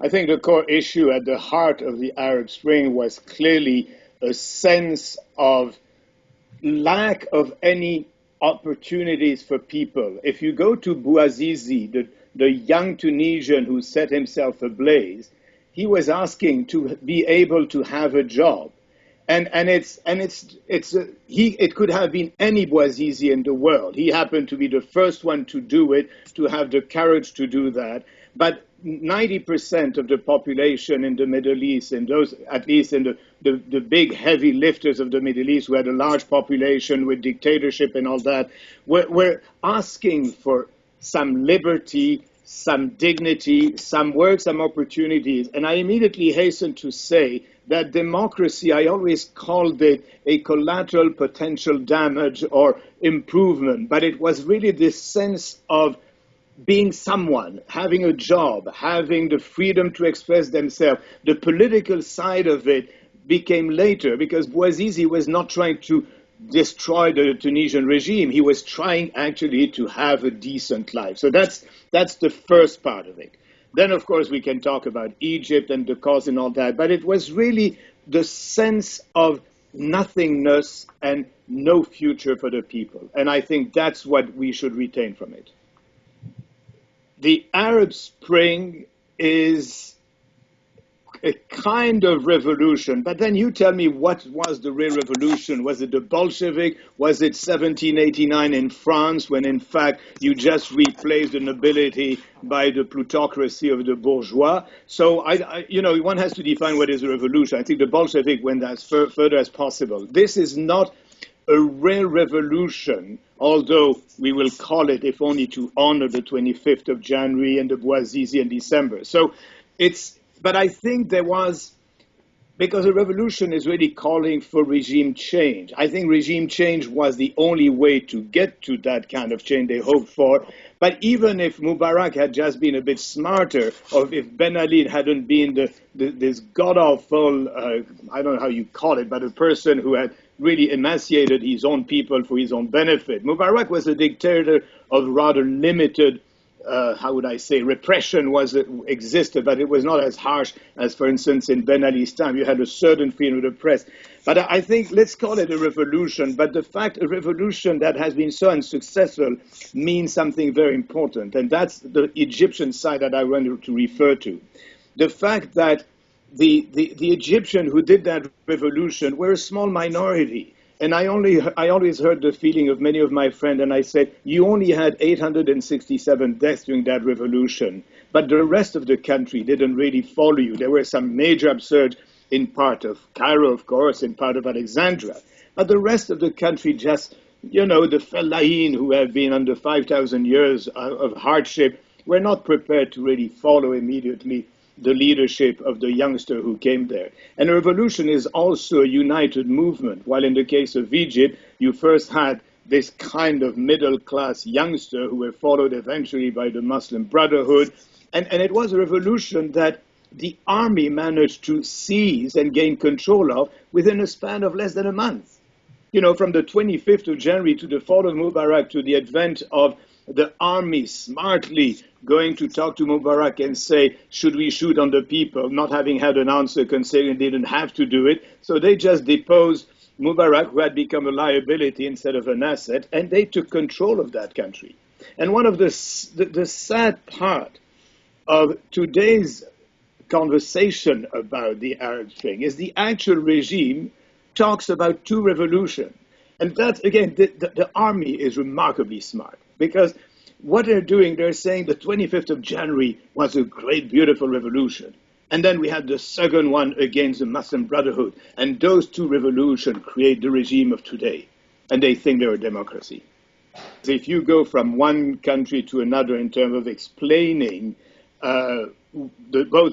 I think the core issue at the heart of the Arab Spring was clearly a sense of lack of any opportunities for people. If you go to Bouazizi, the young Tunisian who set himself ablaze, he was asking to be able to have a job. It could have been any Bouazizi in the world. He happened to be the first one to do it, to have the courage to do that. But 90% of the population in the Middle East, and those at least in the big heavy lifters of the Middle East, who had a large population with dictatorship and all that, were asking for some liberty, some dignity, some work, some opportunities. And I immediately hasten to say that democracy, I always called it a collateral potential damage or improvement, but it was really this sense of being someone, having a job, having the freedom to express themselves. The political side of it became later because Bouazizi was not trying to destroy the Tunisian regime. He was trying actually to have a decent life. So that's the first part of it. Then, of course, we can talk about Egypt and the cause and all that. But it was really the sense of nothingness and no future for the people. And I think that's what we should retain from it. The Arab Spring is a kind of revolution, but then you tell me, what was the real revolution? Was it the Bolshevik? Was it 1789 in France, when in fact you just replaced the nobility by the plutocracy of the bourgeois? So one has to define what is a revolution. I think the Bolshevik went as further as possible. This is not a real revolution, although we will call it, if only to honor the 25th of January and the Bouazizi in December. But I think there was, because a revolution is really calling for regime change. I think regime change was the only way to get to that kind of change they hoped for. But even if Mubarak had just been a bit smarter, or if Ben Ali hadn't been this god-awful, I don't know how you call it, but a person who had really emaciated his own people for his own benefit. Mubarak was a dictator of rather limited repression existed, but it was not as harsh as, for instance, in Ben Ali's time. You had a certain freedom of the press. But I think, let's call it a revolution, but the fact a revolution that has been so unsuccessful means something very important, and that's the Egyptian side that I wanted to refer to. The fact that the Egyptian who did that revolution were a small minority. And I always heard the feeling of many of my friends, and I said, you only had 867 deaths during that revolution, but the rest of the country didn't really follow you. There were some major upsurge in part of Cairo, of course, in part of Alexandria. But the rest of the country just, the fellahin who have been under 5,000 years of hardship were not prepared to really follow immediately the leadership of the youngster who came there. And a revolution is also a united movement, while in the case of Egypt, you first had this kind of middle-class youngster who were followed eventually by the Muslim Brotherhood. And it was a revolution that the army managed to seize and gain control of within a span of less than a month. From the 25th of January to the fall of Mubarak, to the advent of the army smartly going to talk to Mubarak and say, should we shoot on the people, not having had an answer, considering they didn't have to do it. So they just deposed Mubarak, who had become a liability instead of an asset, and they took control of that country. And one of the sad part of today's conversation about the Arab Spring is the actual regime talks about two revolutions. And that, again, the army is remarkably smart, because what they're doing, they're saying the 25th of January was a great, beautiful revolution. And then we had the second one against the Muslim Brotherhood. And those two revolutions create the regime of today. And they think they're a democracy. If you go from one country to another in terms of explaining both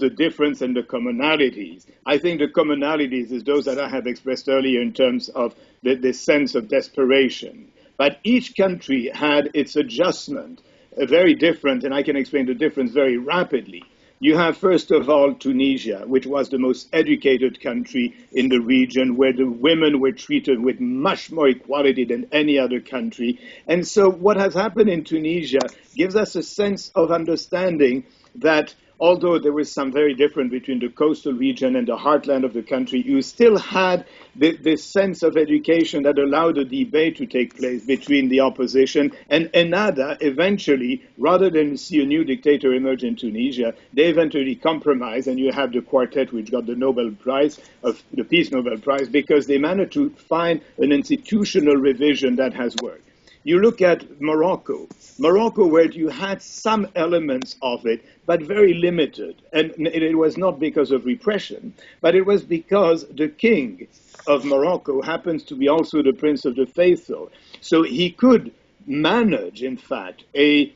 the difference and the commonalities, I think the commonalities is those that I have expressed earlier in terms of the sense of desperation. But each country had its adjustment, very different, and I can explain the difference very rapidly. You have, first of all, Tunisia, which was the most educated country in the region, where the women were treated with much more equality than any other country. And so what has happened in Tunisia gives us a sense of understanding that although there was some very different between the coastal region and the heartland of the country, you still had this sense of education that allowed a debate to take place between the opposition. And Ennahda eventually, rather than see a new dictator emerge in Tunisia, they eventually compromised, and you have the quartet which got the Nobel Prize, of the Peace Nobel Prize, because they managed to find an institutional revision that has worked. You look at Morocco, where you had some elements of it, but very limited. And it was not because of repression, but it was because the king of Morocco happens to be also the Prince of the Faithful. So he could manage, in fact, a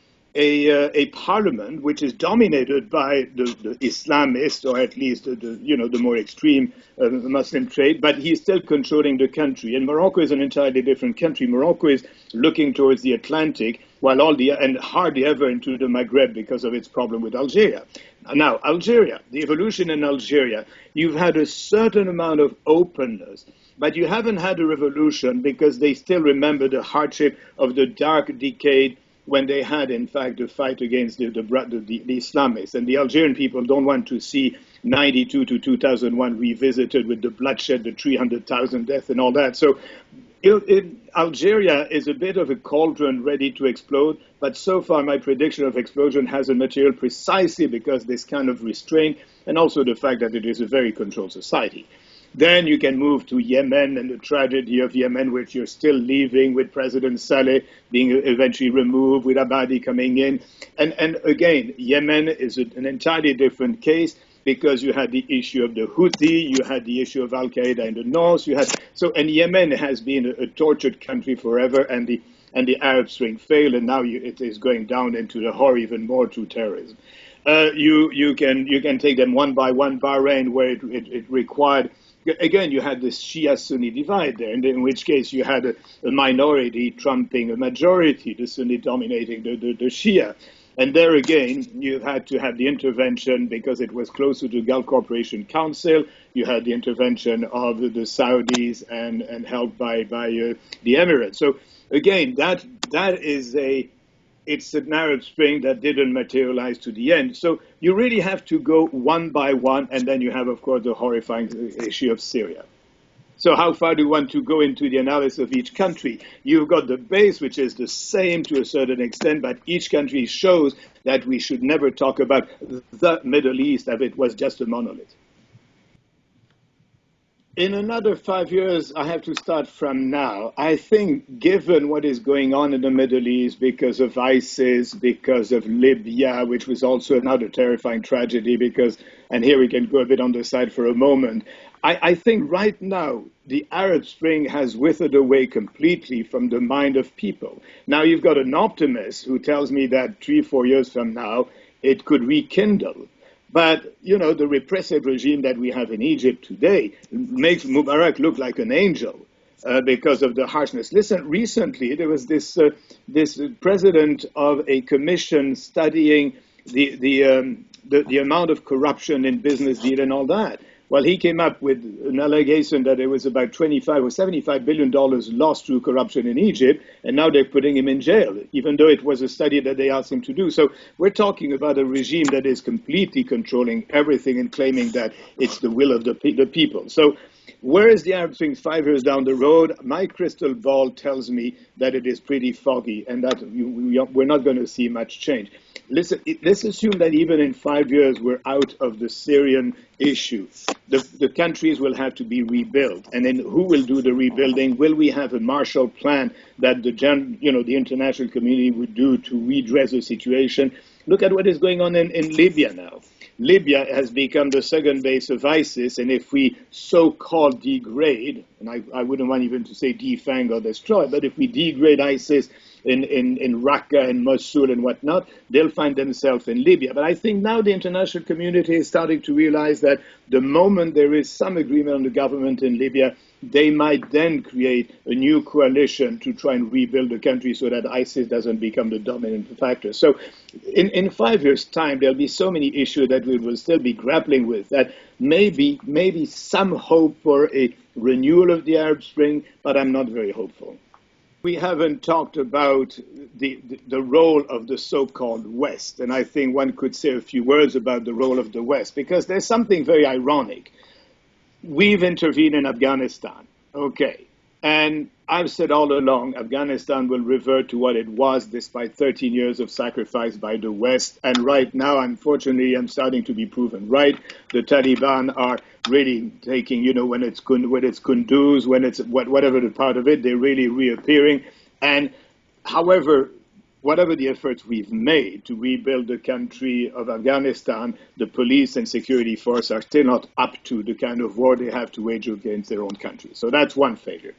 parliament which is dominated by the Islamists, or at least the more extreme Muslim trade, but he's still controlling the country. And Morocco is an entirely different country. Morocco is looking towards the Atlantic, while and hardly ever into the Maghreb because of its problem with Algeria. Now, Algeria, the evolution in Algeria, you've had a certain amount of openness, but you haven't had a revolution because they still remember the hardship of the dark decade when they had, in fact, the fight against the Islamists. And the Algerian people don't want to see 92 to 2001 revisited with the bloodshed, the 300,000 deaths and all that. So Algeria is a bit of a cauldron ready to explode, but so far my prediction of explosion hasn't materialized precisely because this kind of restraint and also the fact that it is a very controlled society. Then you can move to Yemen and the tragedy of Yemen, which you're still leaving with President Saleh being eventually removed, with Abadi coming in. And again, Yemen is an entirely different case because you had the issue of the Houthi, you had the issue of Al-Qaeda in the north, and Yemen has been a tortured country forever, and the Arab Spring failed, and now it is going down into the horror even more to terrorism. You can take them one by one. Bahrain, where it required. Again, you had this Shia-Sunni divide there, in which case you had a minority trumping a majority, the Sunni dominating the Shia. And there again, you had to have the intervention because it was close to the Gulf Cooperation Council. You had the intervention of the Saudis and helped by the Emirates. So again, it's an Arab Spring that didn't materialize to the end. So you really have to go one by one, and then you have, of course, the horrifying issue of Syria. So how far do you want to go into the analysis of each country? You've got the base, which is the same to a certain extent, but each country shows that we should never talk about the Middle East as it was just a monolith. In another 5 years, I have to start from now. I think given what is going on in the Middle East because of ISIS, because of Libya, which was also another terrifying tragedy and here we can go a bit on the side for a moment, I think right now the Arab Spring has withered away completely from the mind of people. Now you've got an optimist who tells me that 3-4 years from now it could rekindle. But, the repressive regime that we have in Egypt today makes Mubarak look like an angel because of the harshness. Listen, recently there was this president of a commission studying the amount of corruption in business deal and all that. Well, he came up with an allegation that there was about $25 or $75 billion lost through corruption in Egypt, and now they're putting him in jail, even though it was a study that they asked him to do. So we're talking about a regime that is completely controlling everything and claiming that it's the will of the people. So where is the Arab Spring 5 years down the road? My crystal ball tells me that it is pretty foggy and that we're not going to see much change. Listen, let's assume that even in 5 years we're out of the Syrian issue. The countries will have to be rebuilt. And then who will do the rebuilding? Will we have a Marshall Plan that the international community would do to redress the situation? Look at what is going on in Libya now. Libya has become the second base of ISIS, and if we so-called degrade, and I wouldn't want even to say defang or destroy, but if we degrade ISIS in Raqqa and Mosul and whatnot, they'll find themselves in Libya. But I think now the international community is starting to realize that the moment there is some agreement on the government in Libya, they might then create a new coalition to try and rebuild the country so that ISIS doesn't become the dominant factor. So in 5 years' time, there'll be so many issues that we will still be grappling with that maybe some hope for a renewal of the Arab Spring, but I'm not very hopeful. we haven't talked about the role of the so-called West. And I think one could say a few words about the role of the West, because there's something very ironic. We've intervened in Afghanistan, okay. And I've said all along, Afghanistan will revert to what it was despite 13 years of sacrifice by the West. And right now, unfortunately, I'm starting to be proven right. The Taliban are really taking, when it's Kunduz, when it's whatever the part of it, they're really reappearing. And however, whatever the efforts we've made to rebuild the country of Afghanistan, the police and security force are still not up to the kind of war they have to wage against their own country. So that's one failure.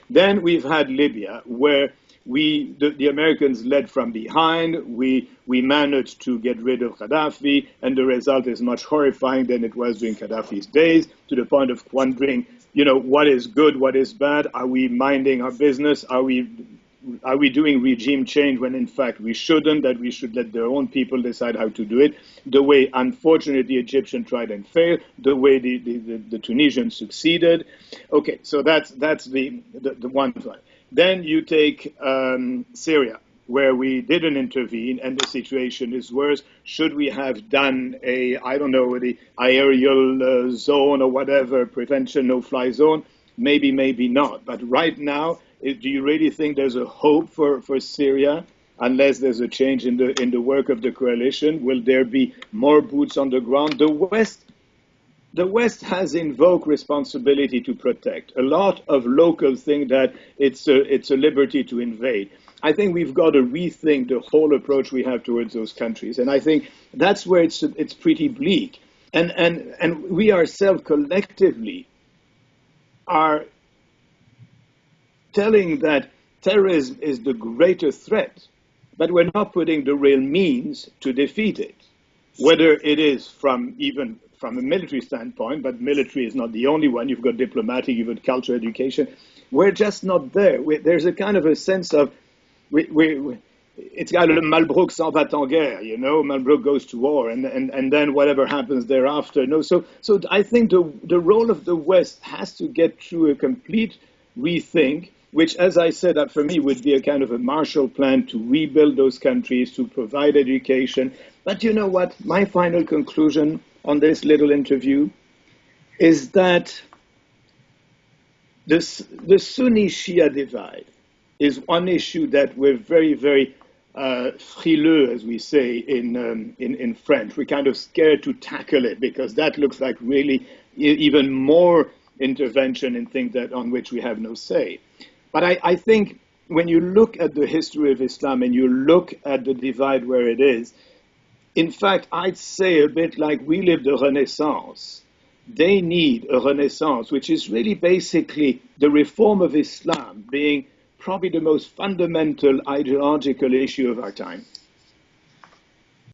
Then we've had Libya, where the Americans led from behind. We managed to get rid of Gaddafi, and the result is much horrifying than it was during Gaddafi's days, to the point of wondering, what is good, what is bad? Are we minding our business? Are we doing regime change when in fact we shouldn't, that we should let their own people decide how to do it, the way, unfortunately, the Egyptians tried and failed, the way the Tunisians succeeded. Okay, so that's the one thing. Then you take Syria, where we didn't intervene and the situation is worse. Should we have done the aerial zone or whatever, prevention, no-fly zone? Maybe, maybe not. But right now, do you really think there's a hope for Syria unless there's a change in the work of the coalition? Will there be more boots on the ground? The West has invoked responsibility to protect. A lot of locals think that it's a liberty to invade. I think we've got to rethink the whole approach we have towards those countries, and I think that's where it's pretty bleak. And we ourselves collectively are telling that terrorism is the greater threat, but we're not putting the real means to defeat it, whether it is even from a military standpoint, but military is not the only one. You've got diplomatic, you've got culture, education. We're just not there. There's a kind of a sense of, it's got a Malbrook s'en va en guerre, Malbrook goes to war, and then whatever happens thereafter. No, so I think the role of the West has to get through a complete rethink, which, as I said, that for me would be a kind of a Marshall Plan to rebuild those countries, to provide education. But you know what? My final conclusion on this little interview is that the Sunni-Shia divide is one issue that we're very, very frileux, as we say in French. We're kind of scared to tackle it because that looks like really even more intervention in things on which we have no say. But I think when you look at the history of Islam and you look at the divide where it is, in fact, I'd say a bit like we lived a Renaissance. They need a Renaissance, which is really basically the reform of Islam being probably the most fundamental ideological issue of our time.